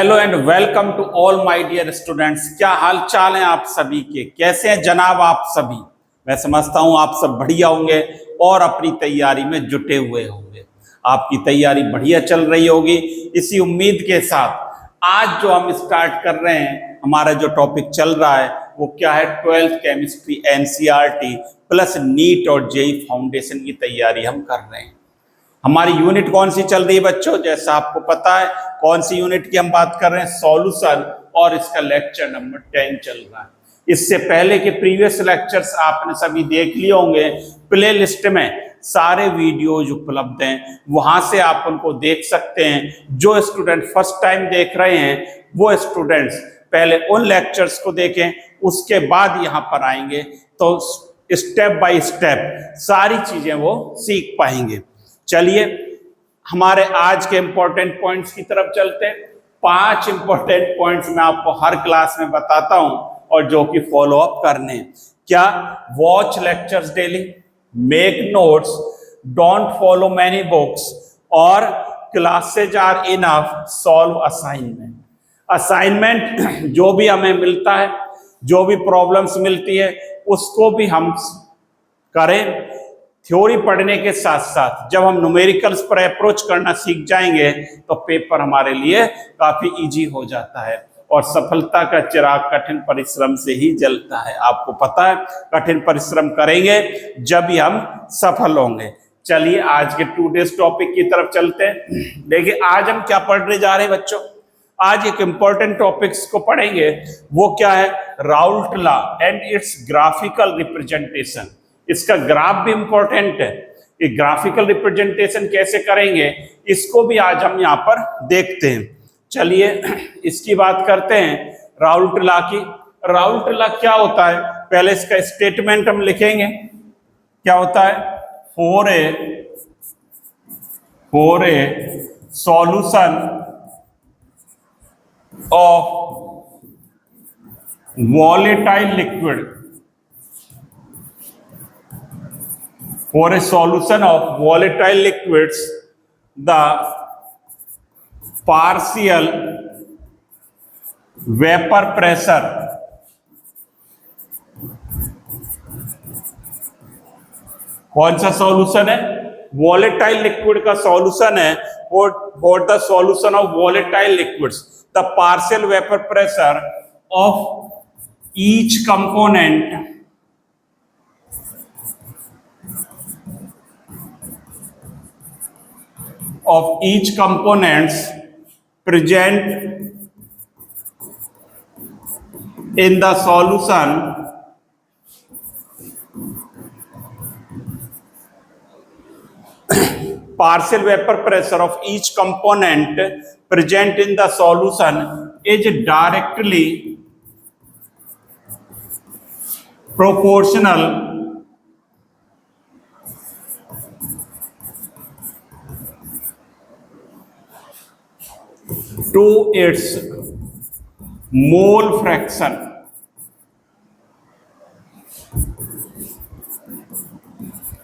Hello and welcome to all my dear students. क्या हाल चाल है आप सभी के, कैसे हैं जनाब आप सभी। मैं समझता हूं आप सब बढ़िया होंगे और अपनी तैयारी में जुटे हुए होंगे। आपकी तैयारी बढ़िया चल रही होगी। इसी उम्मीद के साथ आज जो हम स्टार्ट कर रहे हैं, हमारा जो टॉपिक चल रहा है वो क्या है, 12th chemistry NCERT plus NEET और जेईई फाउंडेशन की तैयारी हम कर रहे हैं। हमारी यूनिट कौन सी चल रही है बच्चों, जैसा आपको पता है कौन सी यूनिट की हम बात कर रहे हैं, सॉल्यूशन, और इसका लेक्चर नंबर 10 चल रहा है। इससे पहले के प्रीवियस लेक्चर्स आपने सभी देख लिए होंगे। प्ले लिस्ट में सारे वीडियोज उपलब्ध हैं, वहां से आप उनको देख सकते हैं। जो स्टूडेंट फर्स्ट टाइम देख रहे हैं वो स्टूडेंट्स पहले उन लेक्चर्स को देखें, उसके बाद यहाँ पर आएंगे तो स्टेप बाय स्टेप सारी चीजें वो सीख पाएंगे। चलिए हमारे आज के इंपॉर्टेंट पॉइंट्स की तरफ चलते हैं। 5 इंपॉर्टेंट पॉइंट्स मैं आपको हर क्लास में बताता हूं और जो कि फॉलो अप करने हैं। क्या? Watch lectures daily, make notes, don't follow many books, और classes are enough, solve assignment. Assignment जो भी हमें मिलता है, जो भी प्रॉब्लम्स मिलती है उसको भी हम करें। थ्योरी पढ़ने के साथ साथ जब हम न्यूमेरिकल्स पर अप्रोच करना सीख जाएंगे तो पेपर हमारे लिए काफी इजी हो जाता है। और सफलता का चिराग कठिन परिश्रम से ही जलता है। आपको पता है कठिन परिश्रम करेंगे जब ही हम सफल होंगे। चलिए आज के टुडेस टॉपिक की तरफ चलते हैं। देखिए आज हम क्या पढ़ने जा रहे हैं बच्चों। आज एक इंपॉर्टेंट टॉपिक्स को पढ़ेंगे। वो क्या है? Raoult law and it's graphical representation. इसका ग्राफ भी इंपॉर्टेंट है। ये ग्राफिकल रिप्रेजेंटेशन कैसे करेंगे इसको भी आज हम यहाँ पर देखते हैं। चलिए इसकी बात करते हैं, राउल्ट लॉ की। राउल्ट लॉ क्या होता है, पहले इसका स्टेटमेंट हम लिखेंगे। क्या होता है? For a solution of volatile liquid, for a solution of volatile liquids, the partial vapor pressure कौन सा सॉल्यूशन है? वॉलेटाइल लिक्विड का सॉल्यूशन है। For the solution of volatile liquids, the partial vapour pressure of each component of each components present in the solution partial vapor pressure of each component present in the solution is directly proportional to its mole fraction.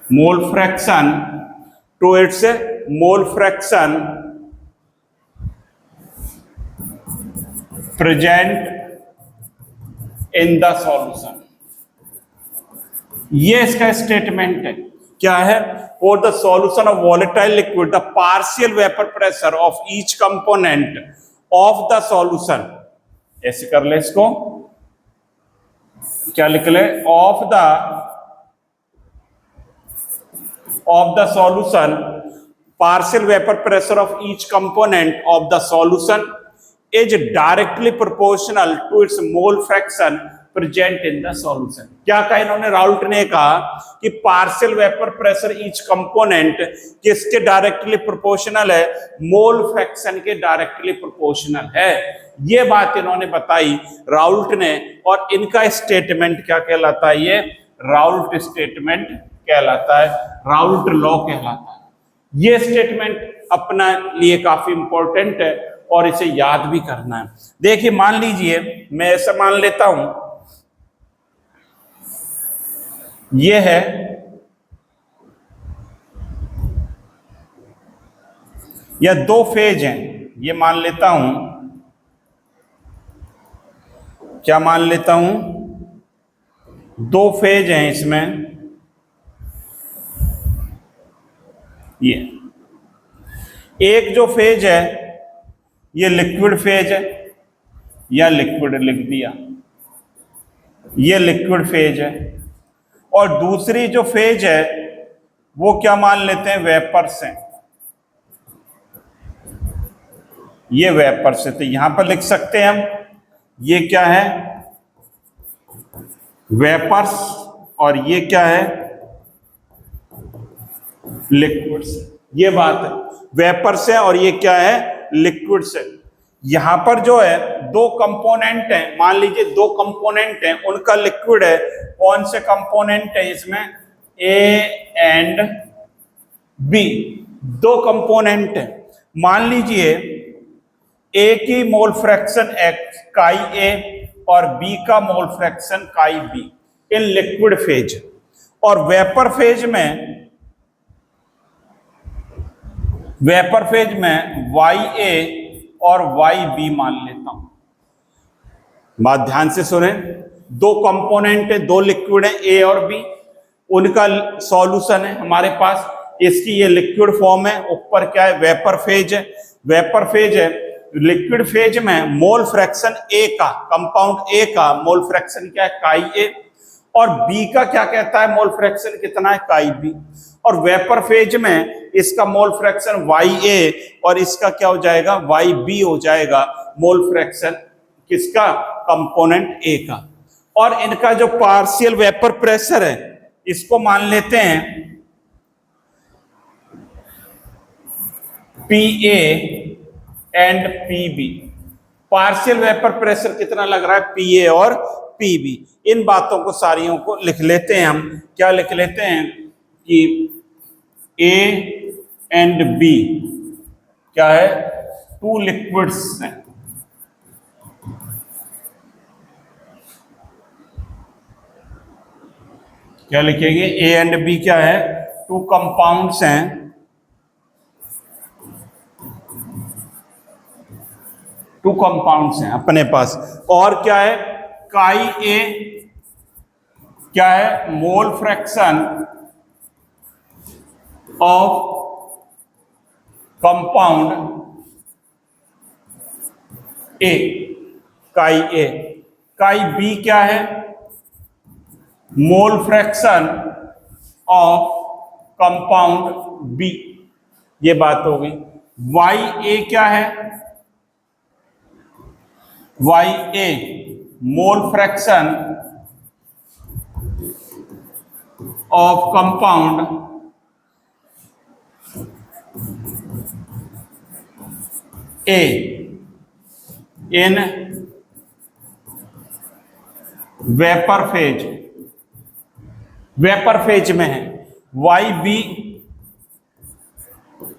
Mole fraction to its mole fraction present in the solution. ये इसका statement है। क्या है? For the solution of volatile liquid, the partial vapour pressure of each component of the solution, ऐसे कर ले इसको, क्या लिख ले, of the solution, partial vapour pressure of each component of the solution is directly proportional to its mole fraction present in the solution. क्या कहा इन्होंने? राउल्ट ने कहा कि partial vapour pressure each component किसके डायरेक्टली प्रोपोर्शनल है? Mole fraction के directly proportional है। ये बात इन्होंने बताई राउल्ट ने, और इनका स्टेटमेंट क्या कहलाता है? ये राउल्ट स्टेटमेंट कहलाता है, राउल्ट लॉ कहलाता है। ये स्टेटमेंट अपना लिए काफी इंपॉर्टेंट है और इसे याद भी करना है। देखिए मान लीजिए मैं ऐसा मान लेता हूं, ये है या 2 फेज हैं, ये मान लेता हूं क्या मान लेता हूं, दो फेज हैं इसमें, ये एक जो फेज है ये लिक्विड फेज है, या लिक्विड लिख दिया, ये लिक्विड फेज है, और दूसरी जो फेज है वो क्या मान लेते हैं, वेपर्स हैं, ये वेपर्स है। तो यहां पर लिख सकते हैं हम, ये क्या है, वेपर्स, और ये क्या है, लिक्विड्स। ये बात है, वेपर्स है और ये क्या है, लिक्विड्स है। यहां पर जो है दो कंपोनेंट हैं, मान लीजिए दो कंपोनेंट हैं, उनका लिक्विड है। कौन से कंपोनेंट है इसमें, ए एंड बी, दो कंपोनेंट है। मान लीजिए ए की मोल फ्रैक्शन एक्स काई ए और बी का मोल फ्रैक्शन काई बी इन लिक्विड फेज, और वेपर फेज में वाई ए और वाई बी मान लेता हूं। बात ध्यान से सुने, दो कंपोनेंट है, दो लिक्विड है ए और बी, उनका सॉल्यूशन है हमारे पास। इसकी ये लिक्विड फॉर्म है, ऊपर क्या है, वेपर फेज है। वेपर फेज है, लिक्विड फेज में मोल फ्रैक्शन ए का, कंपाउंड ए का मोल फ्रैक्शन क्या है, काई ए, और बी का क्या कहता है, मोल फ्रैक्शन कितना है, काई बी। और वेपर फेज में इसका मोल फ्रैक्शन वाई ए और इसका क्या हो जाएगा, वाई बी हो जाएगा, मोल फ्रैक्शन किसका, कंपोनेंट ए का। और इनका जो पार्शियल वेपर प्रेशर है इसको मान लेते हैं P A and P B. Partial vapour pressure कितना लग रहा है, पी ए और पी बी। इन बातों को सारियों को लिख लेते हैं हम, क्या लिख लेते हैं कि ए एंड बी क्या है, टू लिक्विड्स हैं। क्या लिखेंगे, ए एंड बी क्या है, टू कंपाउंड्स हैं, टू कंपाउंड्स हैं अपने पास। और क्या है, काई ए क्या है, mole fraction of compound A, chi A. Chi B क्या है, mole fraction of compound B. ये बात हो गई। वाई ए क्या है, Y A mole fraction of compound A in vapour phase, vapour phase में है। Y B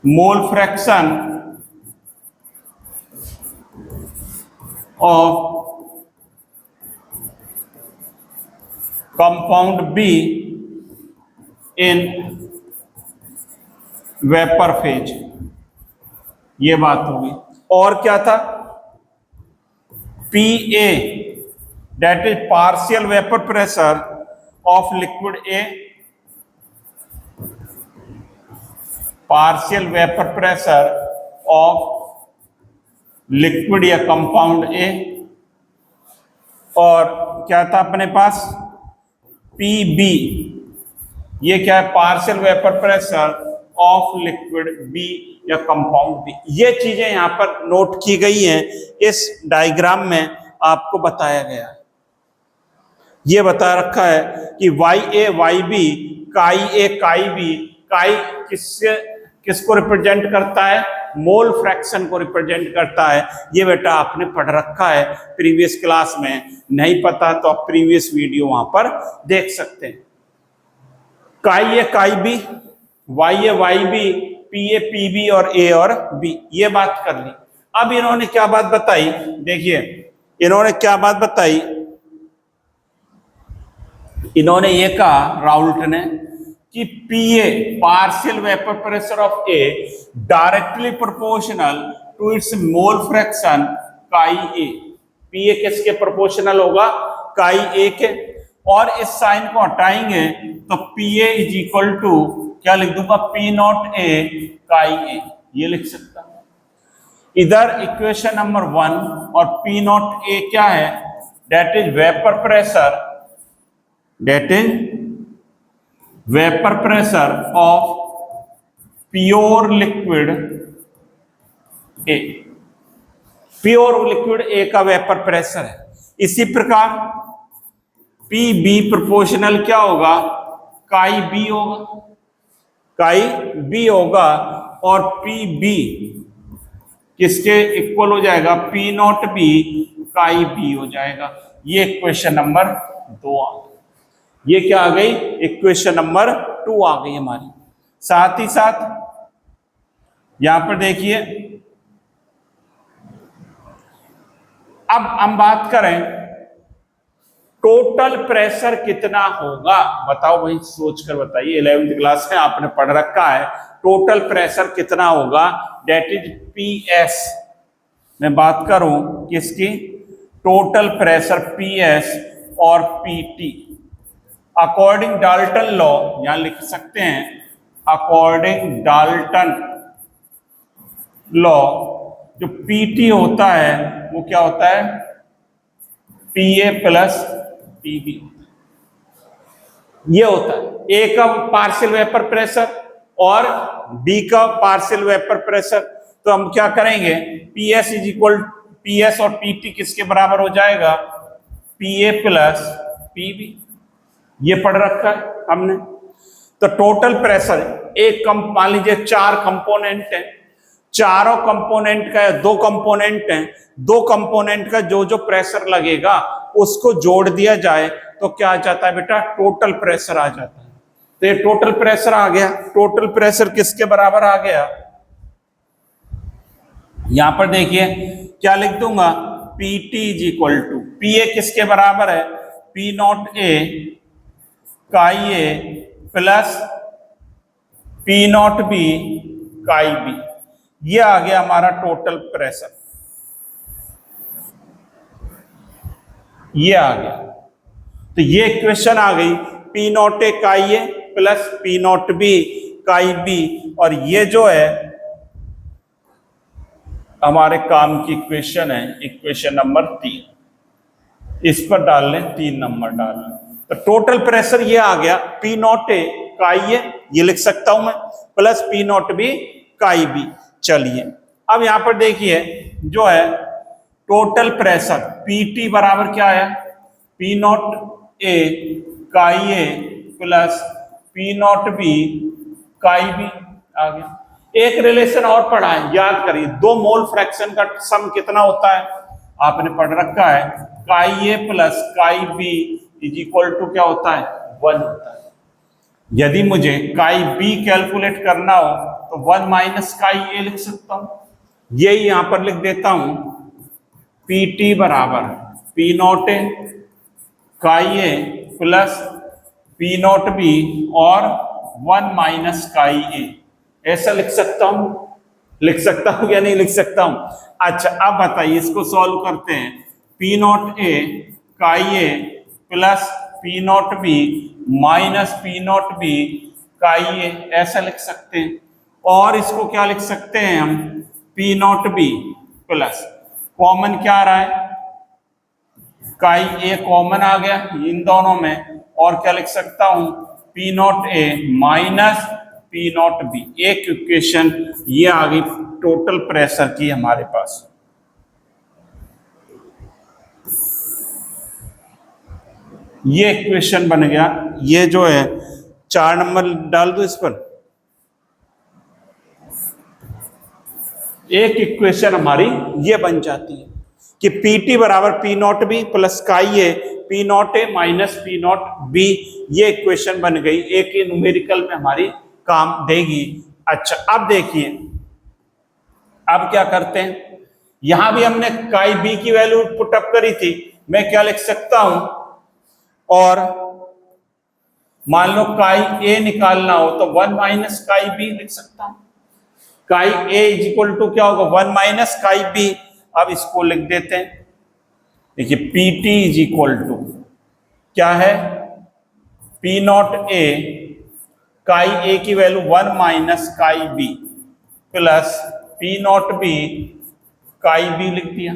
mole fraction of compound B in vapour phase. ये बात होगी। और क्या था, P A that is partial vapor pressure of liquid A, partial vapor pressure of liquid या compound A। और क्या था अपने पास, PB, ये क्या है, partial vapour pressure of liquid B या कंपाउंड B। ये चीजें यहां पर नोट की गई हैं, इस डायग्राम में आपको बताया गया है। ये बता रखा है कि Y A Y B, chi A chi B. काई किसको रिप्रेजेंट करता है, मोल फ्रैक्शन को रिप्रेजेंट करता है। ये बेटा आपने पढ़ रखा है प्रीवियस क्लास में, नहीं पता तो आप प्रीवियस वीडियो वहां पर देख सकते हैं। Chi A chi B, Y A Y B, P A P B और ए और बी। ये बात कर ली। अब इन्होंने क्या बात बताई, देखिए इन्होंने क्या बात बताई, इन्होंने ये कहा राउल्ट ने कि P A partial vapour pressure of A directly proportional to its mole fraction chi A. P A किसके प्रोपोर्शनल होगा, काई ए के। और इस साइन को हटाएंगे तो P A is equal to क्या लिख दूंगा, P not A chi A, ये लिख सकता हूं। इधर इक्वेशन नंबर 1 और पी नॉट ए क्या है, that is vapour pressure, that is vapour pressure of pure liquid A, pure liquid ए का वेपर प्रेशर है। इसी प्रकार पी बी प्रोपोर्शनल क्या होगा, काई बी होगा, काई बी होगा। और पी बी किसके इक्वल हो जाएगा, P not B chi B हो जाएगा। ये इक्वेशन नंबर 2 आ गई। ये क्या आ गई, इक्वेशन नंबर 2 आ गई हमारी। साथ ही साथ यहां पर देखिए, अब हम बात करें टोटल प्रेशर कितना होगा, बताओ भाई, सोचकर बताइए। 11वीं क्लास में आपने पढ़ रखा है टोटल प्रेशर कितना होगा, डेट इज पी एस। मैं बात करूं किसकी, टोटल प्रेशर पी एस और P T. According Dalton law, यहां लिख सकते हैं अकॉर्डिंग डाल्टन लॉ, जो पी टी होता है वो क्या होता है, P A plus P B. ये होता है ए का पार्शियल वेपर प्रेशर और बी का पार्शियल वेपर प्रेशर। तो हम क्या करेंगे, P S is equal, P S और पी टी किसके बराबर हो जाएगा, P A plus P B. ये पढ़ रखा है हमने। तो टोटल प्रेशर एक कम, मान लीजिए 4 कंपोनेंट है, चारों कंपोनेंट का, 2 कंपोनेंट हैं, 2 कंपोनेंट का जो जो प्रेशर लगेगा उसको जोड़ दिया जाए तो क्या आ जाता है बेटा, टोटल प्रेशर आ जाता है। तो ये टोटल प्रेशर आ गया। टोटल प्रेशर किसके बराबर आ गया, यहां पर देखिए क्या लिख दूंगा, P T is equal to, P A किसके बराबर है, P not A chi A plus P not B chi B. ये आ गया हमारा टोटल प्रेशर, ये आ गया। तो ये इक्वेशन आ गई, P not A chi A plus P not B chi B. और ये जो है हमारे काम की इक्वेशन है, इक्वेशन नंबर 3। इस पर डाल लें, 3 नंबर डाल लें। तो टोटल प्रेशर ये आ गया, P not A chi A, ये लिख सकता हूं मैं, plus P not B chi B. चलिए अब यहां पर देखिए जो है टोटल प्रेशर पी टी बराबर क्या है, P not A chi A plus P not B chi B आ गया। एक रिलेशन और पढ़ा है, याद करिए, 2 मोल फ्रैक्शन का सम कितना होता है, आपने पढ़ रखा है, chi A plus chi B is equal to क्या होता है, 1 होता है। यदि मुझे काई बी कैलकुलेट करना हो तो 1 माइनस काई ए लिख सकता हूं। यही यहां पर लिख देता हूं, पी टी बराबर P not A chi A plus P not be और 1 माइनस काई ए। ऐसा लिख सकता हूं, लिख सकता हूं या नहीं लिख सकता हूं। अच्छा अब बताइए, इसको सॉल्व करते हैं। P not A chi A plus P not B minus P not B chi A, ऐसा लिख सकते हैं। और इसको क्या लिख सकते हैं हम, P not B plus, common क्या आ रहा है, काई ए कॉमन आ गया इन दोनों में, और क्या लिख सकता हूं, P not A minus P not be. एक इक्वेशन ये आ गई टोटल प्रेशर की हमारे पास। ये इक्वेशन बन गया। ये जो है 4 नंबर डाल दो इस पर। एक इक्वेशन हमारी ये बन जाती है कि पी टी बराबर P not B plus chi A P not A minus P not B. ये इक्वेशन बन गई, एक ही न्यूमेरिकल में हमारी काम देगी। अच्छा अब देखिए, अब क्या करते हैं, यहां भी हमने काई बी की वैल्यू पुटअप करी थी। मैं क्या लिख सकता हूं, और मान लो काई ए निकालना हो तो 1 माइनस काई बी लिख सकता हूं। काई ए इज इक्वल टू क्या होगा, 1 माइनस काई बी। अब इसको लिख देते हैं, देखिए P T is equal to क्या है, P not A, chi A की value 1 minus chi B plus P not B chi B लिख दिया।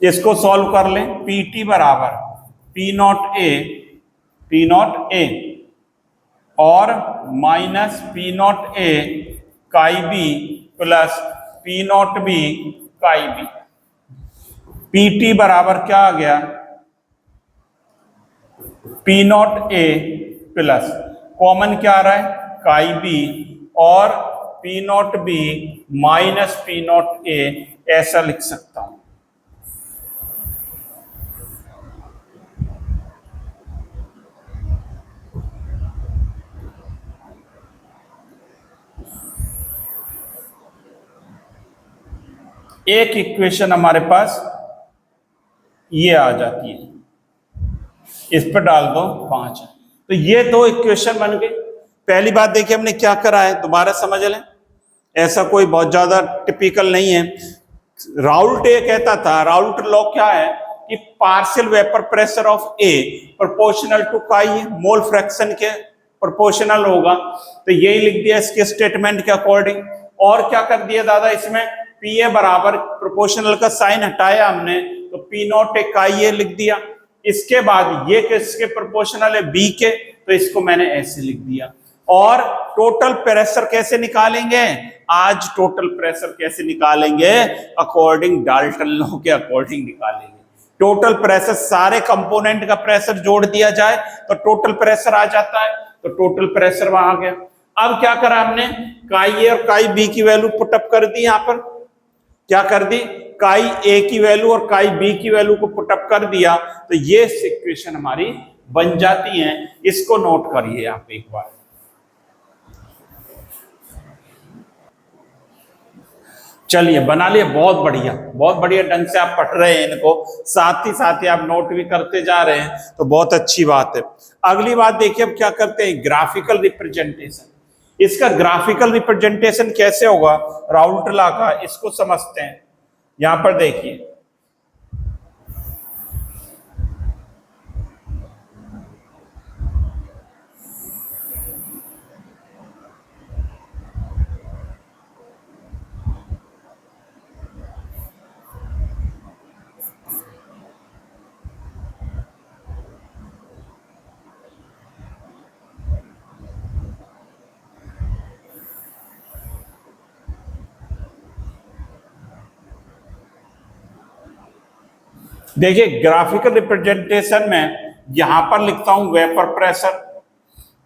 इसको सॉल्व कर लें, पी टी बराबर पी नॉट ए और minus P not A chi B plus P not B chi B. P T बराबर क्या आ गया, P not A plus common क्या आ रहा है काई बी और P not B minus P not a, ऐसा लिख सकता हूं। एक इक्वेशन हमारे पास ये आ जाती है, इस पर डाल दो 5। तो ये दो इक्वेशन बन गई। पहली बात देखिए हमने क्या करा है, दोबारा समझ लें, ऐसा कोई बहुत ज्यादा टिपिकल नहीं है। राउल्ट ये कहता था, राउल्ट लॉ क्या है कि partial vapour pressure of A proportional to chi, mole fraction के प्रोपोर्शनल होगा। तो यही लिख दिया इसके स्टेटमेंट के अकॉर्डिंग। और क्या कर दिया दादा, इसमें पी ए बराबर प्रोपोर्शनल का साइन हटाया हमने, तो P not A chi A लिख दिया। इसके बाद ये किसके प्रोपोर्शनल है, बी के, तो इसको मैंने ऐसे लिख दिया। और टोटल प्रेशर कैसे निकालेंगे, आज टोटल प्रेशर कैसे निकालेंगे, अकॉर्डिंग डाल्टन लॉ के अकॉर्डिंग निकालेंगे। टोटल प्रेशर सारे कंपोनेंट का प्रेशर जोड़ दिया जाए तो टोटल प्रेशर आ जाता है, तो टोटल प्रेशर वहां आ गया। अब क्या करा हमने, काई ए और काई बी की वैल्यू पुटअप कर दी। यहां पर क्या कर दी, काई ए की वैल्यू और काई बी की वैल्यू को पुटअप कर दिया, तो ये इक्वेशन हमारी बन जाती है। इसको नोट करिए आप एक बार। चलिए बना लिए, बहुत बढ़िया ढंग से आप पढ़ रहे हैं इनको, साथ ही आप नोट भी करते जा रहे हैं, तो बहुत अच्छी बात है। अगली बात देखिए अब क्या करते हैं, ग्राफिकल रिप्रेजेंटेशन। इसका ग्राफिकल रिप्रेजेंटेशन कैसे होगा राउल्ट लॉ का, इसको समझते हैं। यहां पर देखिए ग्राफिकल रिप्रेजेंटेशन में यहां पर लिखता हूं वेपर प्रेशर,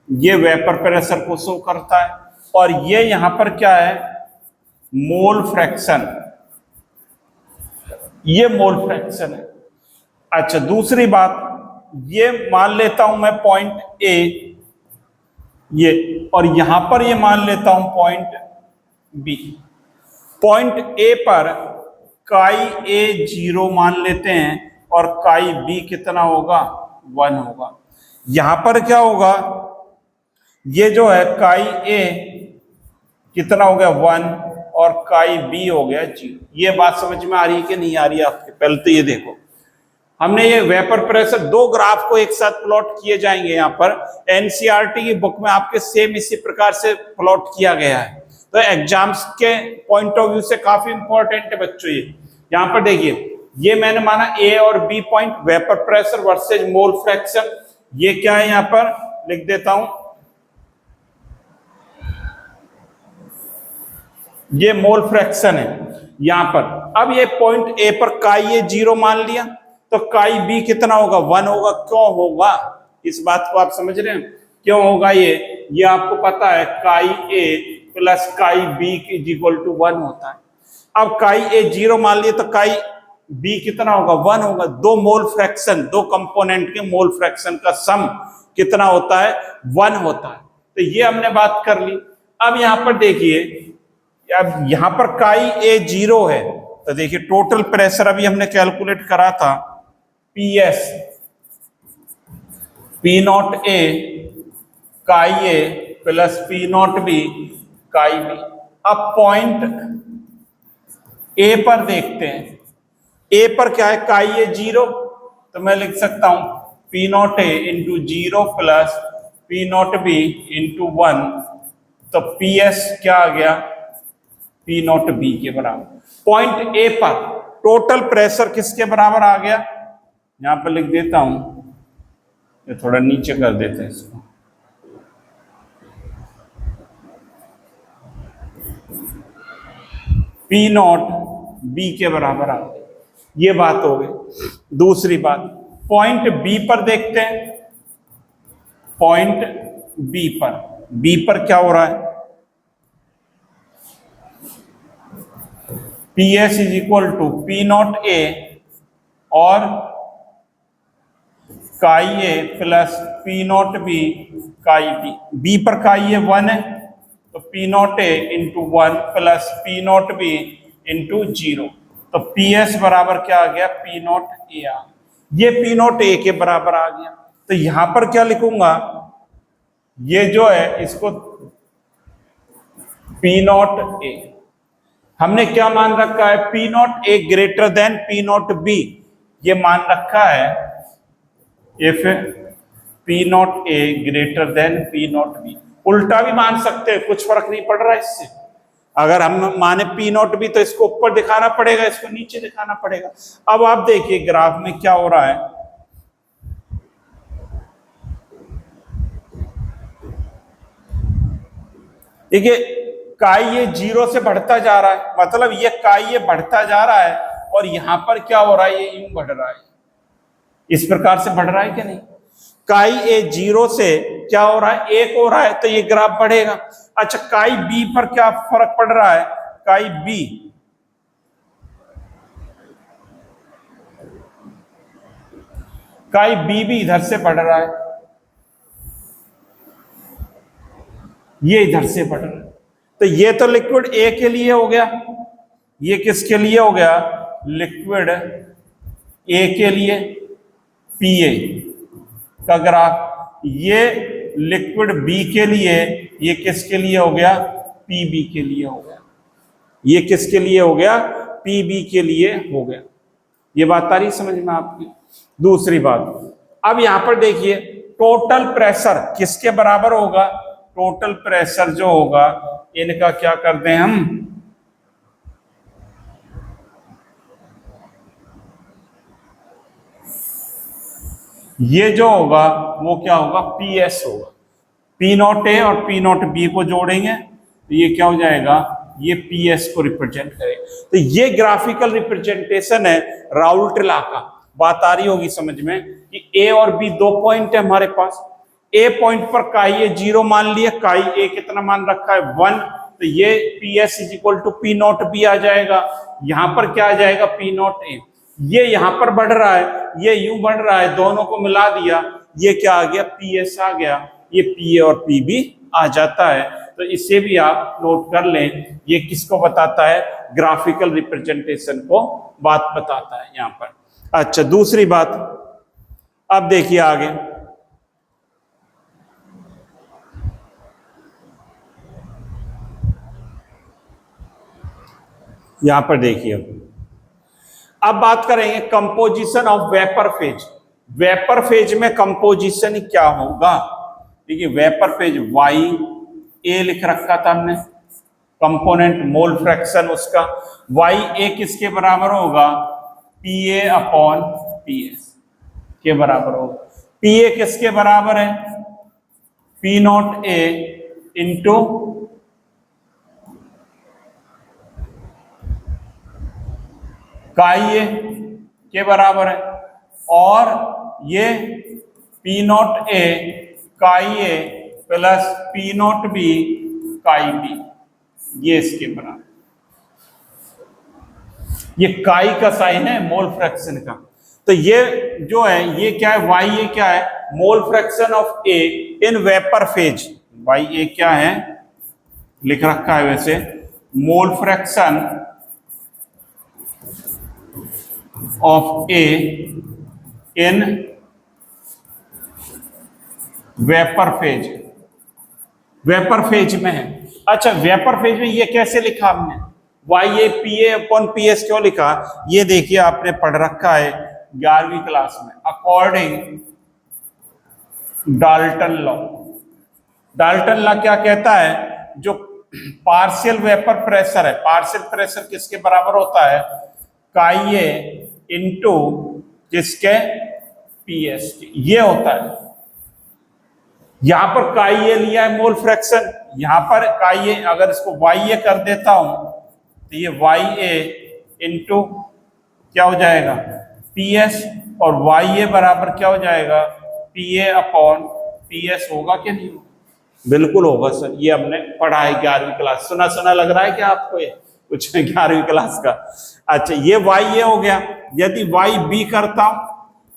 ये वेपर प्रेशर को शो करता है, और ये यहां पर क्या है, मोल फ्रैक्शन, ये मोल फ्रैक्शन है। अच्छा दूसरी बात, ये मान लेता हूं मैं पॉइंट ए, ये, और यहां पर ये मान लेता हूं पॉइंट बी। पॉइंट ए पर काई ए 0 मान लेते हैं और काई बी कितना होगा, 1 होगा। यहां पर क्या होगा, ये जो है काई ए कितना हो गया 1 और काई बी हो गया 0। ये बात समझ में आ रही है कि नहीं आ रही है आपके, पहले तो ये देखो, हमने ये वेपर प्रेशर दो ग्राफ को एक साथ प्लॉट किए जाएंगे। यहां पर एनसीईआरटी की बुक में आपके सेम इसी प्रकार से प्लॉट किया गया है, तो एग्जाम्स के पॉइंट ऑफ व्यू से काफी इंपॉर्टेंट है बच्चों। ये यहां पर देखिए, ये मैंने माना ए और B point, vapour pressure versus mole fraction, ये क्या है यहां पर लिख देता हूं, ये मोल फ्रैक्शन है यहां पर। अब ये पॉइंट ए पर काई ए 0 मान लिया, तो काई बी कितना होगा, 1 होगा। क्यों होगा, इस बात को आप समझ रहे हैं क्यों होगा, ये आपको पता है, chi A plus chi B equal to 1 होता है। अब काई ए 0 मान लिए तो काई बी कितना होगा, 1 होगा। दो मोल फ्रैक्शन, दो कंपोनेंट के मोल फ्रैक्शन का सम कितना होता है, 1 होता है। तो ये हमने बात कर ली। अब यहां पर देखिए, अब यहां पर काई ए 0 है, तो देखिए टोटल प्रेशर अभी हमने कैलकुलेट करा था, PS P not A chi A plus P not B chi B. अब पॉइंट ए पर देखते हैं, ए पर क्या है, काई ए 0, तो मैं लिख सकता हूं P not A into 0 plus P not B into 1, तो पी एस क्या आ गया, पी नॉट बी के बराबर। पॉइंट ए पर टोटल प्रेशर किसके बराबर आ गया, यहां पर लिख देता हूं, ये थोड़ा नीचे कर देते हैं इसको, पी नॉट बी के बराबर आ गया। ये बात हो गई। दूसरी बात, पॉइंट बी पर देखते हैं। पॉइंट बी पर क्या हो रहा है, P S is equal to P not A और chi A plus P not B chi B. B पर काई ए 1 है, तो P not A into 1 plus P not B into 0, तो पी एस बराबर क्या आ गया, पी नॉट ए आ, ये पी नॉट ए के बराबर आ गया। तो यहां पर क्या लिखूंगा, ये जो है इसको पी नॉट ए, हमने क्या मान रखा है, P not a greater than P not B, ये मान रखा है if P not a greater than P not be. उल्टा भी मान सकते हैं, कुछ फर्क नहीं पड़ रहा इससे। अगर हम माने पी नॉट बी तो इसको ऊपर दिखाना पड़ेगा, इसको नीचे दिखाना पड़ेगा। अब आप देखिए ग्राफ में क्या हो रहा है, देखिए काई ये 0 से बढ़ता जा रहा है, मतलब ये काई ये बढ़ता जा रहा है, और यहां पर क्या हो रहा है, ये यूं बढ़ रहा है, इस प्रकार से बढ़ रहा है कि नहीं। काई ए 0 से क्या हो रहा है, 1 हो रहा है, तो ये ग्राफ बढ़ेगा। अच्छा, काई बी पर क्या फर्क पड़ रहा है, काई बी भी इधर से बढ़ रहा है, ये इधर से बढ़ रहा है। तो ये तो लिक्विड ए के लिए हो गया, ये किसके लिए हो गया, लिक्विड ए के लिए पी ए का ग्राफ, ये लिक्विड बी के लिए, ये किसके लिए हो गया, पी बी के लिए हो गया, ये किसके लिए हो गया, पी बी के लिए हो गया। ये बात आ रही समझ में आपकी। दूसरी बात, अब यहां पर देखिए टोटल प्रेशर किसके बराबर होगा, टोटल प्रेशर जो होगा इनका क्या कर दें हम, ये जो होगा वो क्या होगा, पी एस होगा। पी नॉट ए और पी नॉट बी को जोड़ेंगे तो ये क्या हो जाएगा, ये पी एस को रिप्रेजेंट करेगा। तो ये ग्राफिकल रिप्रेजेंटेशन है राउल्ट-ला का। बात आ रही होगी समझ में कि ए और बी 2 पॉइंट है हमारे पास। ए पॉइंट पर काई ए 0 मान लिया, काई ए कितना मान रखा है 1, तो ये P S is equal to P not B आ जाएगा। यहां पर क्या आ जाएगा, पी नॉट ए, ये यहां पर बढ़ रहा है, ये यूं बढ़ रहा है, दोनों को मिला दिया, ये क्या आ गया, पी एस आ गया, ये पी ए और पी बी आ जाता है। तो इसे भी आप नोट कर लें, ये किसको बताता है, ग्राफिकल रिप्रेजेंटेशन को बात बताता है यहां पर। अच्छा, दूसरी बात, अब देखिए आगे, यहां पर देखिए अब बात करेंगे composition of vapour phase. Vapour phase में कंपोजिशन क्या होगा, देखिए वेपर फेज वाई ए लिख रखा था हमने, कंपोनेंट मोल फ्रैक्शन उसका, वाई ए किसके बराबर होगा, P A upon P S के बराबर होगा। पी ए किसके बराबर है, पी नॉट ए इंटू काई ए के बराबर है, और ये P not A chi A plus P not B chi B, ये इसके बराबर। ये काई का साइन है मोल फ्रैक्शन का। तो ये जो है ये क्या है, वाई ए क्या है, mole fraction of A in vapour phase. Y A क्या है, लिख रखा है वैसे, mole fraction of A in vapour phase, vapour phase में है। अच्छा, वेपर फेज में ये कैसे लिखा हमने, YA/PS क्यों लिखा, ये देखिए आपने पढ़ रखा है 11वीं क्लास में, according Dalton law. Dalton law क्या कहता है, जो पार्शियल वेपर प्रेशर है, पार्शियल प्रेशर किसके बराबर होता है, काई ए इंटू किसके, PS के, ये होता है। यहां पर काई ए लिया है मोल फ्रैक्शन, यहां पर काई ए, अगर इसको YA कर देता हूं तो ये YA इंटू क्या हो जाएगा, PS, और YA बराबर क्या हो जाएगा, PA/PS होगा कि नहीं, बिल्कुल होगा सर, ये हमने पढ़ा है 11वीं क्लास, सुना सुना लग रहा है क्या आपको, ये कुछ 11वीं क्लास का। अच्छा, ये YA हो गया। यदि YB करता हूं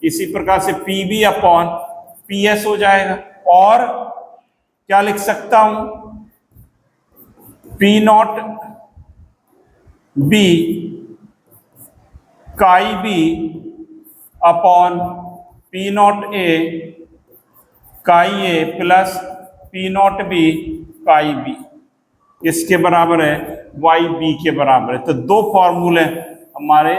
इसी प्रकार से PB/PS हो जाएगा, और क्या लिख सकता हूं, P0B काई B अपॉन P0A काई A प्लस P0B काई B, इसके बराबर है YB के बराबर है। तो दो फॉर्मूले हमारे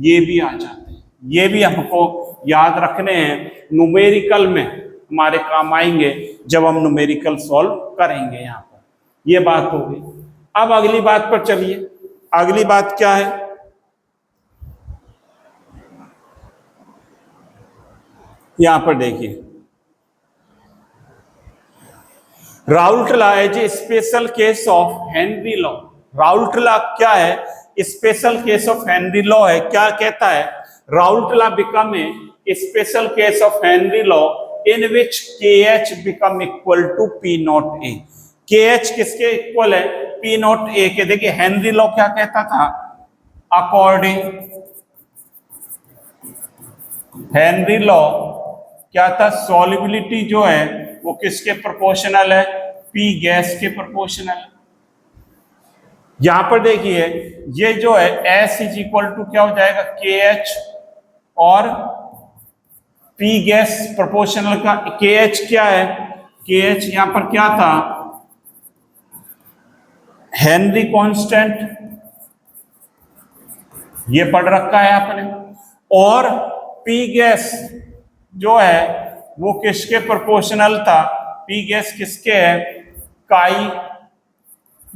ये भी आ जाते हैं, ये भी हमको याद रखने हैं, न्यूमेरिकल में हमारे काम आएंगे जब हम न्यूमेरिकल सॉल्व करेंगे। यहाँ पर ये बात हो गई। अब अगली बात पर चलिए, अगली बात क्या है, यहां पर देखिए, Raoult law as a special case of Henry law. Raoult law क्या है, special case of Henry law है। क्या कहता है, Raoult law become a special case of Henry law in which KH become equal to P0A। KH किसके इक्वल है, P0A के। देखिए हेनरी लॉ क्या कहता था, अकॉर्डिंग हेनरी लॉ क्या था, सॉल्युबिलिटी जो है वो किसके प्रोपोर्शनल है, P गैस के प्रोपोर्शनल है। यहां पर देखिए ये जो है S इज इक्वल टू क्या हो जाएगा, KH और P गैस प्रोपोर्शनल का KH क्या है, KH यहां पर क्या था, हेनरी कांस्टेंट, ये पढ़ रखा है आपने, और P गैस जो है वो किसके प्रोपोर्शनल था, P गैस किसके है, काई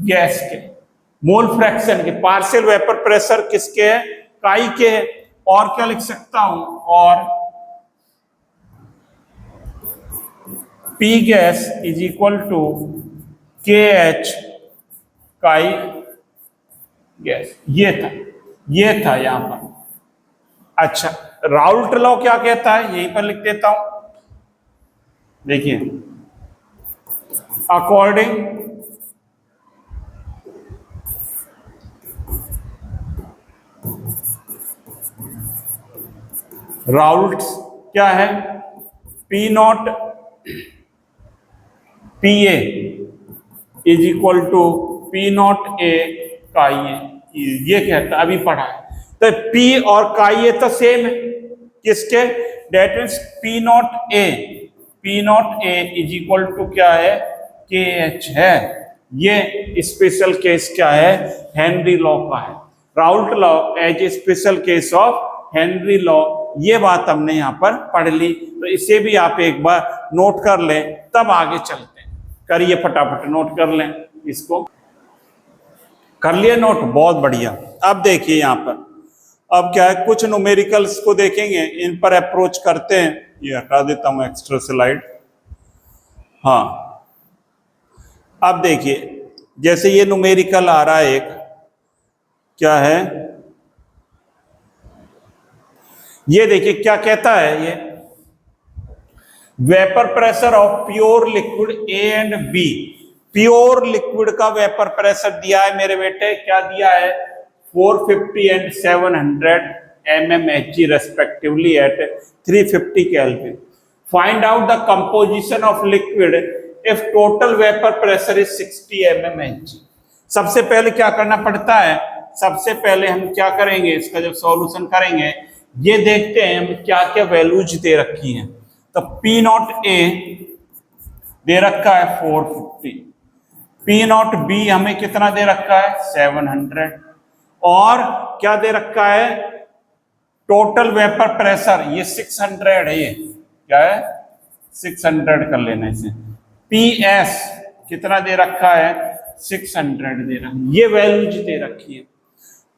गैस के। मोल फ्रैक्शन के, पार्शियल वेपर प्रेशर किसके है, काई के है। और क्या लिख सकता हूं, और P gas is equal to KH chi gas, ये था यहां पर। अच्छा, राउल्ट लॉ क्या कहता है, यहीं पर लिख देता हूं, देखिए, अकॉर्डिंग राउल्ट क्या है, P0 PA is equal to P0A काई A, ये कहता है, अभी पढ़ा है। तो P और काई A तो सेम है, किसके, that means P0A is equal to क्या है, KH है। ये स्पेशल केस क्या है, हेनरी लॉ का है। Raoult law as a special case of Henry law, ये बात हमने यहां पर पढ़ ली। तो इसे भी आप एक बार नोट कर लें, तब आगे चलते हैं। करिए फटाफट नोट कर लें, इसको कर लिए नोट, बहुत बढ़िया। अब देखिए यहां पर, अब क्या है, कुछ न्यूमेरिकल्स को देखेंगे, इन पर अप्रोच करते हैं। ये हटा देता हूं एक्स्ट्रा स्लाइड। हाँ, अब देखिए जैसे ये न्यूमेरिकल आ रहा है, एक क्या है, ये देखिए क्या कहता है, ये vapour pressure of pure liquid A and B। Pure liquid का वेपर प्रेशर दिया है मेरे बेटे, क्या दिया है, 450 and 700 mmHg respectively at 350 kelvin. Find out the composition of liquid if total vapour pressure is 60 mmHg। सबसे पहले क्या करना पड़ता है, सबसे पहले हम क्या करेंगे, इसका जब सॉल्यूशन करेंगे, ये देखते हैं हम क्या क्या वैल्यूज दे रखी हैं। तो P0A दे रखा है 450, P0B हमें कितना दे रखा है, 700, और क्या दे रखा है, टोटल वेपर प्रेशर ये 600 है, ये क्या है 600 कर लेना इसे। PS कितना दे रखा है 600 दे रखा है, ये वैल्यूज दे रखी है।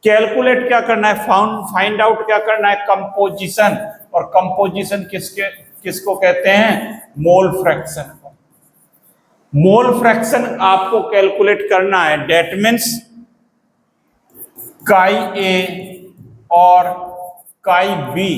कैलकुलेट क्या करना है, फाइंड आउट क्या करना है, कंपोजिशन। और कंपोजिशन किसको कहते हैं, मोल फ्रैक्शन को। मोल फ्रैक्शन आपको कैलकुलेट करना है, डेट मीन्स काई ए और काई बी,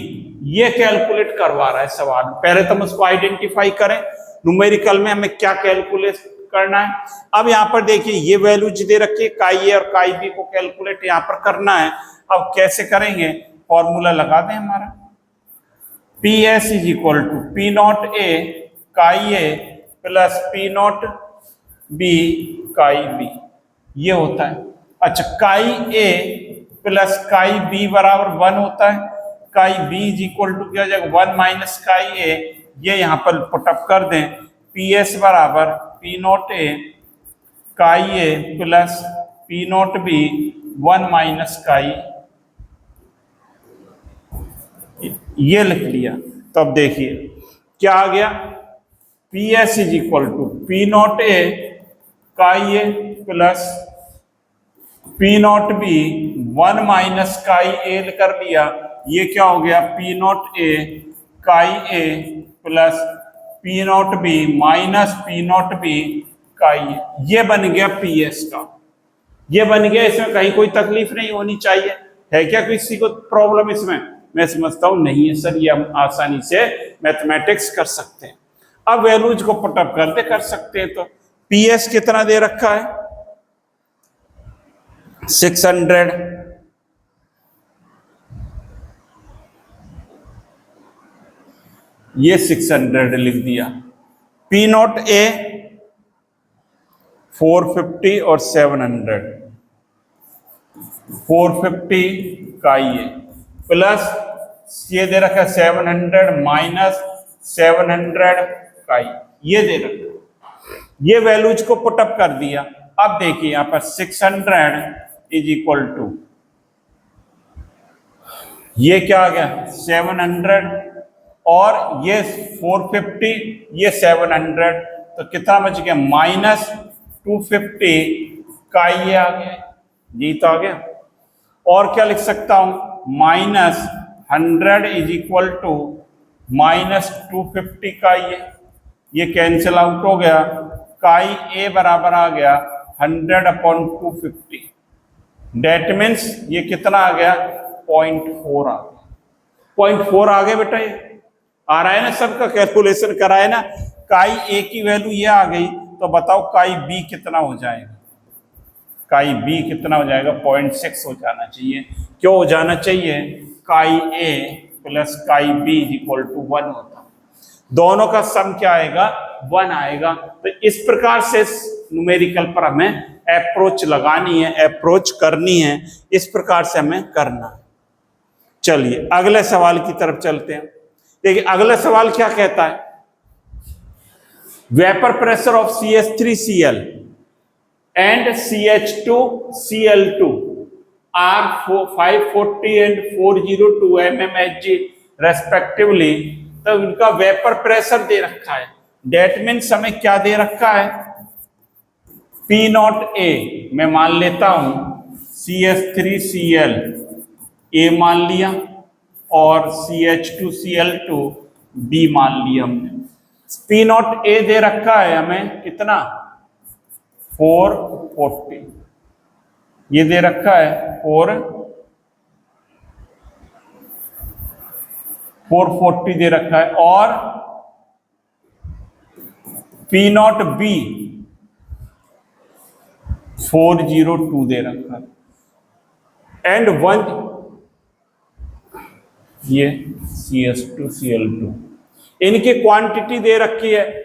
ये कैलकुलेट करवा रहा है सवाल। पहले तो हम उसको आइडेंटिफाई करें, न्यूमेरिकल में हमें क्या कैलकुलेट करना है। अब यहां पर देखिए ये वैल्यूज दे रखी है, काई ए और काई बी को कैलकुलेट यहां पर करना है। अब कैसे करेंगे, फॉर्मूला लगा दें हमारा, PS is equal to P not A chi A plus P not B chi B, ये होता है। अच्छा, काई ए प्लस काई बी बराबर 1 होता है, chi B is equal to क्या हो जाएगा 1 माइनस काई ए, ये यहां पर पुटअप कर दें। PS बराबर P not A chi A plus P not B 1 minus chi, ये लिख लिया। तो अब देखिए क्या आ गया, PS is equal to P not A chi A plus P not B 1 minus chi A कर लिया, ये क्या हो गया P not A chi A plus P not B minus P not B chi A, ये बन गया PS का, ये बन गया। इसमें कहीं कोई तकलीफ नहीं होनी चाहिए, है क्या किसी को प्रॉब्लम इसमें? मैं समझता हूं नहीं है सर, ये हम आसानी से मैथमेटिक्स कर सकते हैं। अब वैल्यूज को पुटअप कर सकते हैं। तो PS कितना दे रखा है 600, ये 600 लिख दिया। P नॉट ए 450 और 700, 450 का ये प्लस ये दे रखा है 700 माइनस 700 का ये दे रखा, ये वैल्यूज को पुटअप कर दिया। अब देखिए यहां पर 600 इज इक्वल टू ये क्या आ गया 700 और ये 450, ये 700, तो कितना बच गया माइनस 250 का ये आ गया, ये तो आ गया। और क्या लिख सकता हूं, minus 100 is equal to minus 250 का ये कैंसिल आउट हो गया, काई ए बराबर आ गया 100/250, डेट मीन्स ये कितना आ गया 0.4 आ गया, 0.4 आ गया बेटा। ये आ रहा है ना, सबका कैलकुलेशन करा है ना। काई ए की वैल्यू ये आ गई, तो बताओ काई बी कितना हो जाएगा, काई बी कितना हो जाएगा 0.6 हो जाना चाहिए। क्यों हो जाना चाहिए, chi A plus chi B is equal to 1 होता है, दोनों का सम क्या आएगा 1 आएगा। तो इस प्रकार से न्यूमेरिकल पर हमें अप्रोच लगानी है, अप्रोच करनी है, इस प्रकार से हमें करना है। चलिए अगले सवाल की तरफ चलते हैं। देखिए अगला सवाल क्या कहता है, vapour pressure of CH3Cl and CH2Cl2 are 540 and 402 mmHg respectively। तो उनका वेपर प्रेशर दे रखा है, डेट मीन्स हमें क्या दे रखा है P नॉट ए, मैं मान लेता हूं CH3Cl A मान लिया और CH2Cl2 B मान लिया हमने। P नॉट ए दे रखा है हमें कितना 440, ये दे रखा है 440 दे रखा है, और P नॉट बी 402 दे रखा है, एंड 1 ये CH2Cl2, इनकी क्वांटिटी दे रखी है।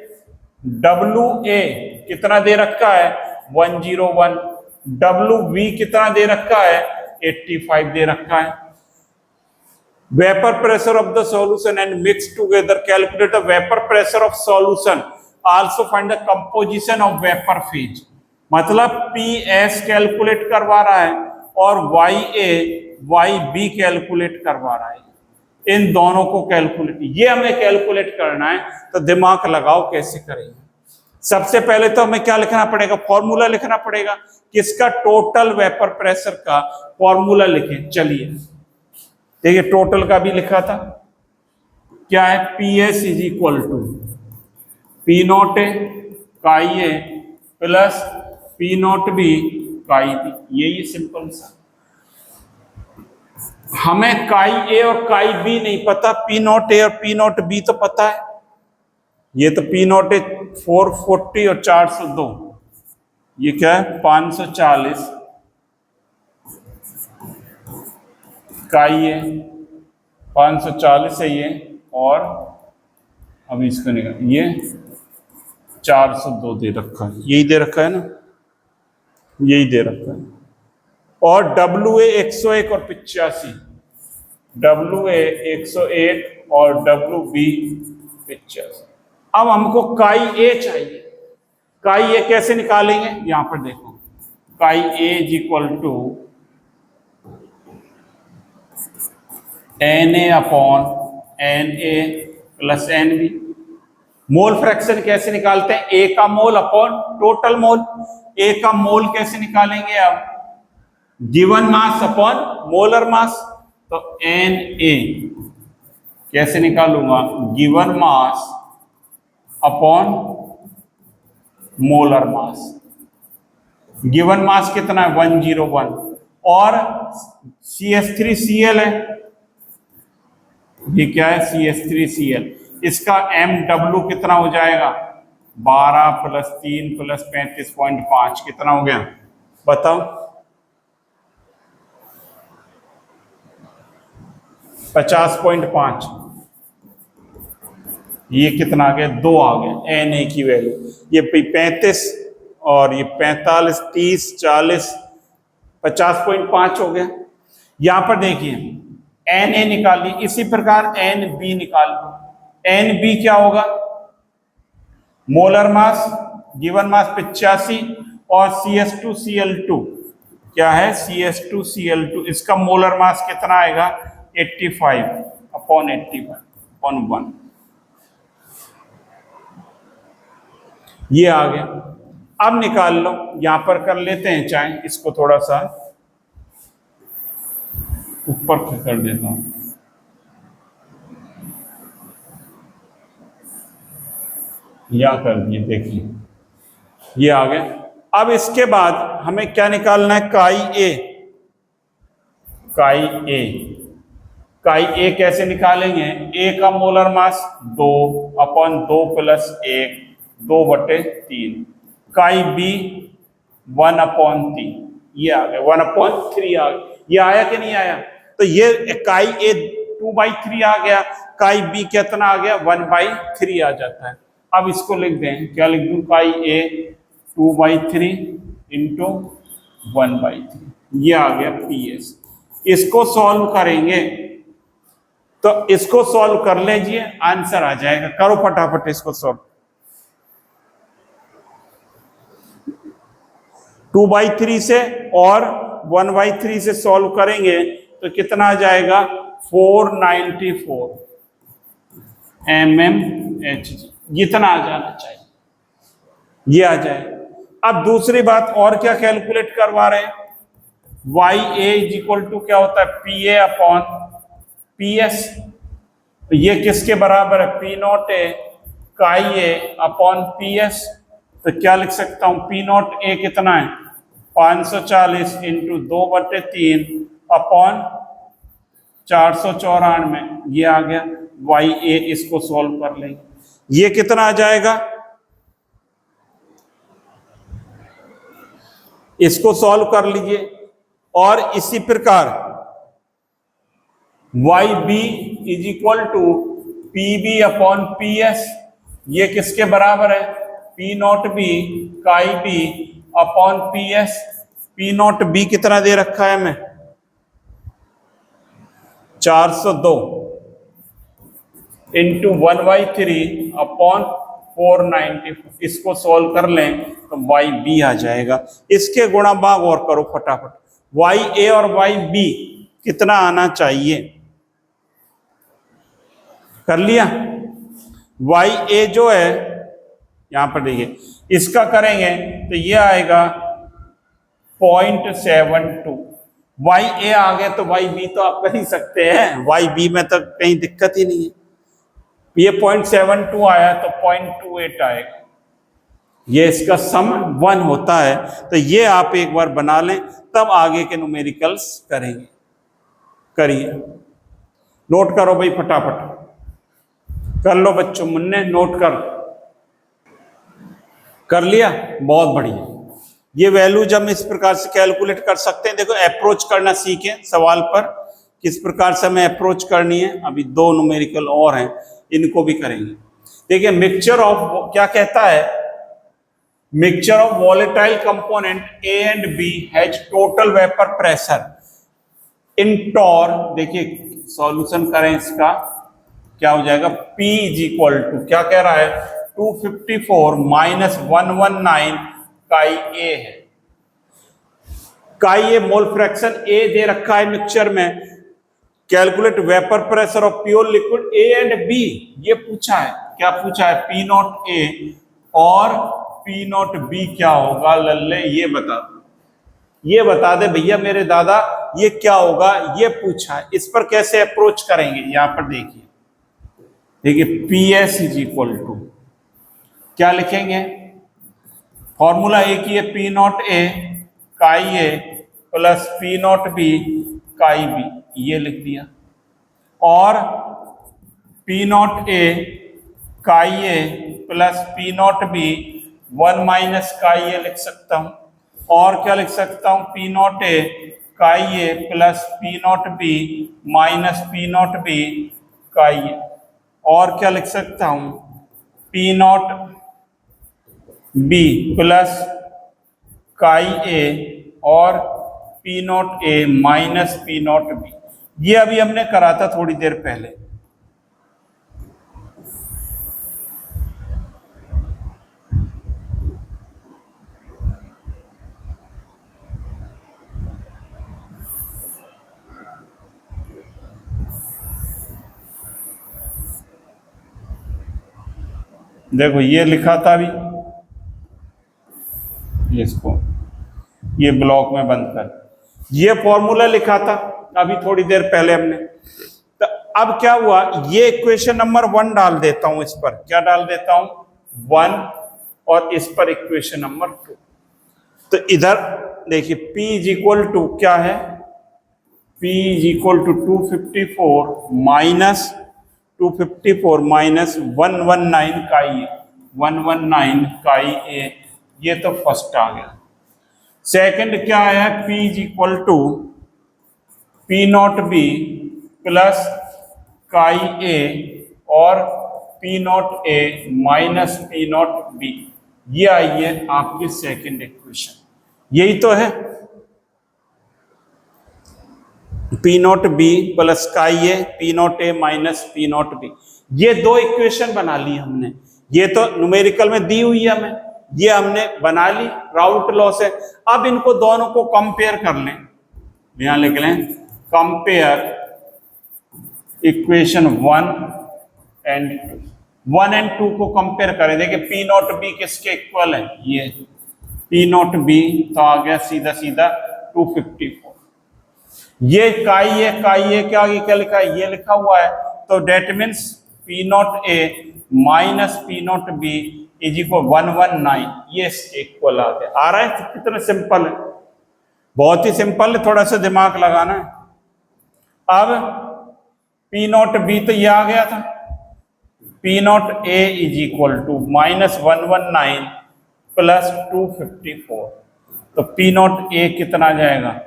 WA कितना दे रखा है 101, WV कितना दे रखा है 85 दे रखा है। Vapour pressure of the solution and mix together, calculate the vapour pressure of solution, also find the composition of vapour phase. मतलब PS कैलकुलेट करवा रहा है और Y A Y B calculate करवा रहा है। इन दोनों को कैलकुलेट, ये हमें कैलकुलेट करना है, तो दिमाग लगाओ कैसे करेंगे। सबसे पहले तो हमें क्या लिखना पड़ेगा, फॉर्मूला लिखना पड़ेगा। किसका, टोटल वेपर प्रेशर का फॉर्मूला लिखें। चलिए देखिए, टोटल का भी लिखा था, क्या है, P S is equal to P not A chi A plus P not B chi B. यही सिंपल सा। हमें काई ए और काई बी नहीं पता, पी नॉट ए और पी नॉट बी तो पता है। ये तो पी नॉट ए 440 और 402, ये क्या है 540 काई ए 540 है ये, और अभी इसको निकाल, ये 402 दे रखा है, यही दे रखा है ना, यही दे रखा है। और डब्ल्यू ए 101 और 85, डब्ल्यू ए 101 और डब्ल्यू बी 85। अब हमको काई ए चाहिए। काई ए कैसे निकालेंगे, यहां पर देखो, chi A is equal to N A upon N A plus N B. Mole fraction कैसे निकालते हैं, ए का मोल अपॉन टोटल मोल। ए का मोल कैसे निकालेंगे, अब given mass upon molar mass. तो एन ए कैसे निकालूंगा, given mass upon molar mass. Given mass कितना है 101, और CH3Cl है, ये क्या है CH3Cl। इसका MW कितना हो जाएगा, 12 + 3 + 35.5 कितना हो गया, बताओ 50.5। ये कितना आ गया, 2 आ गया Na की वैल्यू। ये 35 और ये 45, 30, 40, 50.5 हो गया। यहां पर देखिए Na निकाल ली, इसी प्रकार Nb निकाल लो। Nb क्या होगा, मोलर मास, गिवन मास 85, और CH2Cl2 क्या है, CH2Cl2, इसका मोलर मास कितना आएगा 85 अपॉन 85 अपॉन 1। ये आ गया। अब निकाल लो, यहां पर कर लेते हैं, चाहे इसको थोड़ा सा ऊपर कर देता हूं, या कर दिए, देखिए ये आ गया। अब इसके बाद हमें क्या निकालना है, chi A. Chi A, chi ए कैसे निकालेंगे, ए का मोलर मास 2 अपॉन 2 + 1 2/3, काई बी 1/3, ये आ गया 1/3 आ गया। ये आया कि नहीं आया, तो ये काई ए 2/3 आ गया, काई बी कितना आ गया 1/3 आ जाता है। अब इसको लिख दें, क्या लिख दूं, काई ए 2/3 इंटू 1/3, ये आ गया PS। इसको सॉल्व करेंगे, तो इसको सॉल्व कर लीजिए, आंसर आ जाएगा। करो फटाफट इसको सॉल्व। 2/3 से और 1/3 से सॉल्व करेंगे तो कितना आ जाएगा 494 mmHg, जितना आ जाना चाहिए ये आ जाए। अब दूसरी बात और क्या कैलकुलेट करवा रहे हैं, YA = क्या होता है, PA अपॉन PS। तो ये किसके बराबर है, P0A काई A अपॉन PS। तो क्या लिख सकता हूं, P0A कितना है 540 इंटू 2/3 अपॉन 494, ये आ गया YA। इसको सॉल्व कर लेंगे, ये कितना आ जाएगा, इसको सॉल्व कर लीजिए। और इसी प्रकार YB = PB अपॉन PS, ये किसके बराबर है, P0B काई B अपॉन PS। P0B कितना दे रखा है हमें 402 इंटू 1/3 अपॉन 494। इसको सॉल्व कर लें तो YB आ जाएगा। इसके गुणा भाग और करो फटाफट, वाई ए और वाई बी कितना आना चाहिए, कर लिया। वाई ए जो है यहां पर देखिए, इसका करेंगे तो ये आएगा 0.72। वाई ए आ गया तो वाई बी तो आप कर ही सकते हैं, वाई बी में तो कहीं दिक्कत ही नहीं है। ये 0.72 आया तो 0.28 आएगा, ये इसका सम 1 होता है। तो ये आप एक बार बना लें, तब आगे के न्यूमेरिकल्स करेंगे। करिए, नोट करो भाई फटाफट, कर लो बच्चों, मुन्ने नोट कर लिया, बहुत बढ़िया। ये वैल्यूज हम इस प्रकार से कैलकुलेट कर सकते हैं। देखो अप्रोच करना सीखें सवाल पर, किस प्रकार से हमें अप्रोच करनी है। अभी 2 न्यूमेरिकल और हैं, इनको भी करेंगे। देखिए मिक्सचर ऑफ, क्या कहता है, mixture of volatile component A and B has total vapour pressure in torr. देखिए सॉल्यूशन करें इसका, क्या हो जाएगा, P इज इक्वल टू, क्या कह रहा है, 254 माइनस 119 काई ए है। Chi A mole fraction A दे रखा है मिक्सचर में। Calculate vapour pressure of pure liquid A and B, ये पूछा है। क्या पूछा है, P नॉट ए और P नॉट बी क्या होगा लल्ले, ये बता दो, ये बता दे भैया मेरे दादा, ये क्या होगा, ये पूछा है। इस पर कैसे अप्रोच करेंगे, यहां पर देखिए, P S is equal to, क्या लिखेंगे, फॉर्मूला एक ही है, P not A chi A plus P not B chi B, ये लिख दिया। और P not A chi A plus P not B 1 minus chi A लिख सकता हूं। और क्या लिख सकता हूं, P not A chi A plus P not B minus P not B chi A. और क्या लिख सकता हूं, P not B plus chi A और P not A minus P not B. ये अभी हमने करा था थोड़ी देर पहले। देखो ये लिखा था अभी, इसको ये ब्लॉक में बंद कर, ये फॉर्मूला लिखा था अभी थोड़ी देर पहले हमने। तो अब क्या हुआ, ये इक्वेशन नंबर 1 डाल देता हूं इस पर, क्या डाल देता हूं 1, और इस पर इक्वेशन नंबर 2। तो इधर देखिए P इज इक्वल टू क्या है, P is equal to 254 minus 119 chi A, 119 chi A, ये तो फर्स्ट आ गया। सेकंड क्या आया, P is equal to P not B plus chi A और P not A minus P not B, ये आई है आपकी सेकंड इक्वेशन। यही तो है, P not B plus chi A, P not A minus P not B, ये 2 equation बना ली हमने। ये तो न्यूमेरिकल में दी हुई है हमें, ये हमने बना ली राउट लॉ से। अब इनको दोनों को कंपेयर कर लें, यहां लिख लें, कंपेयर इक्वेशन 1 एंड 2 को कंपेयर करें। देखिए पी नॉट बी किसके इक्वल है, ये पी नॉट बी, तो आ गया सीधा सीधा 254। ये काई ए क्या लिखा है, ये लिखा हुआ है, तो that means P not A minus P not be is equal 119, ये इक्वल आ गया। आ रहा है कितना सिंपल है, बहुत ही सिंपल है, थोड़ा सा दिमाग लगाना है। अब पी नॉट बी तो ये आ गया था, P not A is equal to minus 119 plus 254, तो पी नॉट ए कितना आ जाएगा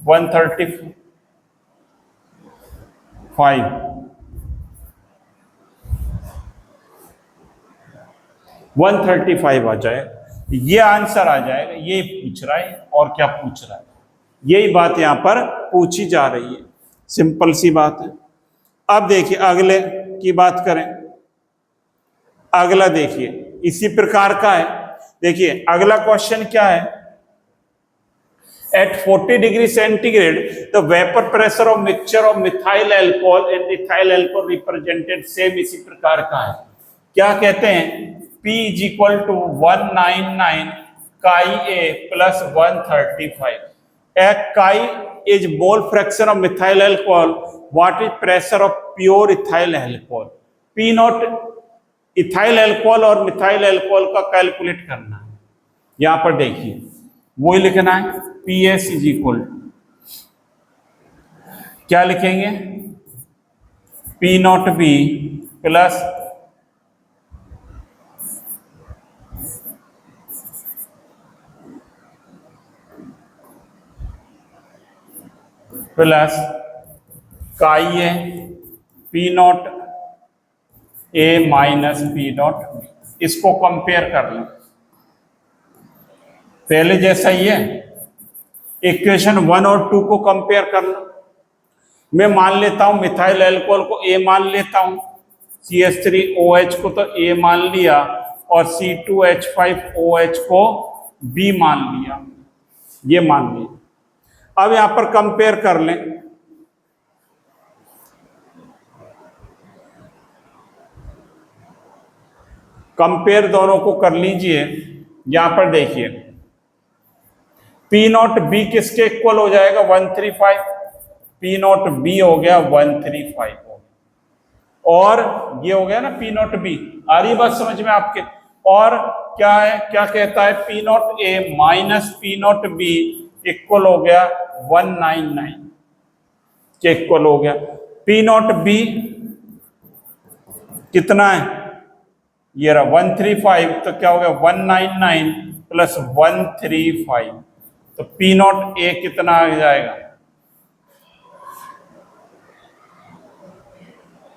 135 135 आ जाए, ये आंसर आ जाएगा। ये पूछ रहा है, और क्या पूछ रहा है, यही बात यहां पर पूछी जा रही है, सिंपल सी बात है। अब देखिए अगले की बात करें, अगला देखिए इसी प्रकार का है। देखिए अगला क्वेश्चन क्या है, at 40 degree centigrade the vapor pressure of mixture of methyl alcohol and ethyl alcohol represented same इसी प्रकार का है। क्या कहते हैं, P is equal to 199 chi A plus 135. Chi is mole fraction of methyl alcohol. What is pressure of pure ethyl alcohol? P naught ethyl alcohol और methyl alcohol का calculate करना है। यहां पर देखिए वही लिखना है, PS इज इक्वल क्या लिखेंगे, P नॉट बी प्लस काई है P not A minus P not B। इसको कंपेयर कर लें, पहले जैसा ही है, इक्वेशन 1 और 2 को कंपेयर कर लो। मैं मान लेता हूं मिथाइल अल्कोहल को A मान लेता हूं, CH3OH को तो A मान लिया और C2H5OH को B मान लिया, ये मान लिया। अब यहां पर कंपेयर कर लें, कंपेयर दोनों को कर लीजिए। यहां पर देखिए P नॉट बी किसके इक्वल हो जाएगा, 135, P नॉट बी हो गया 135 हो गया, और ये हो गया ना P नॉट बी। आ रही बात समझ में आपके? और क्या है, क्या कहता है, P not A minus P not be equal हो गया 199 के इक्वल हो गया। P नॉट बी कितना है, ये रहा 135, तो क्या हो गया 199 प्लस 135, तो P नॉट ए कितना आ जाएगा,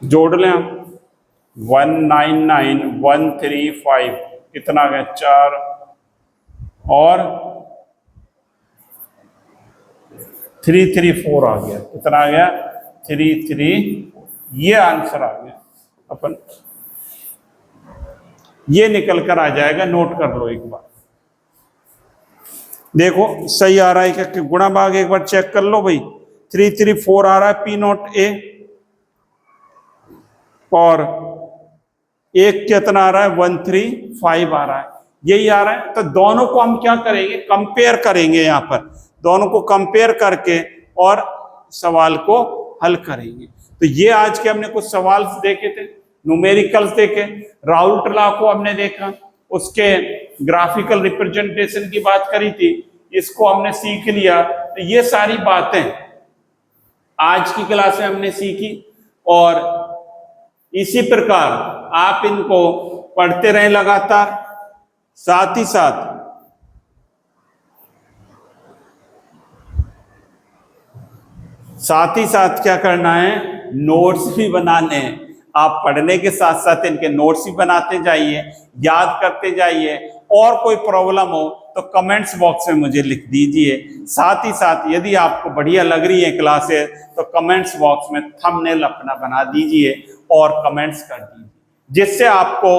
जोड़ लें हम, 199 135 कितना आ गया 4 और 334 आ गया, कितना आ गया 334, ये आंसर आ गया अपन, ये निकल कर आ जाएगा। नोट कर लो एक बार, देखो सही आ रहा है क्या, कि गुणा भाग एक बार चेक कर लो भाई। 334 आ रहा है P नॉट ए, और एक कितना आ रहा है 135 आ रहा है, यही आ रहा है। तो दोनों को हम क्या करेंगे, कंपेयर करेंगे, यहां पर दोनों को कंपेयर करके और सवाल को हल करेंगे। तो ये आज के हमने कुछ सवाल देखे थे, न्यूमेरिकल्स देखे, राउल्ट लॉ को हमने देखा, उसके ग्राफिकल रिप्रेजेंटेशन की बात करी थी, इसको हमने सीख लिया। तो ये सारी बातें आज की क्लास में हमने सीखी, और इसी प्रकार आप इनको पढ़ते रहें लगातार। साथ ही साथ क्या करना है, नोट्स भी बनाने हैं। आप पढ़ने के साथ साथ इनके नोट्स भी बनाते जाइए, याद करते जाइए, और कोई प्रॉब्लम हो तो कमेंट्स बॉक्स में मुझे लिख दीजिए। साथ ही साथ यदि आपको बढ़िया लग रही है क्लासेस तो कमेंट्स बॉक्स में थंबनेल अपना बना दीजिए और कमेंट्स कर दीजिए, जिससे आपको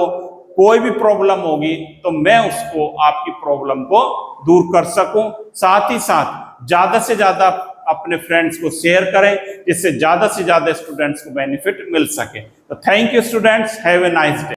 कोई भी प्रॉब्लम होगी तो मैं उसको, आपकी प्रॉब्लम को दूर कर सकूं। साथ ही साथ ज्यादा से ज्यादा अपने फ्रेंड्स को शेयर करें, जिससे ज्यादा से ज्यादा स्टूडेंट्स को बेनिफिट मिल सके। तो thank you students, have a nice day.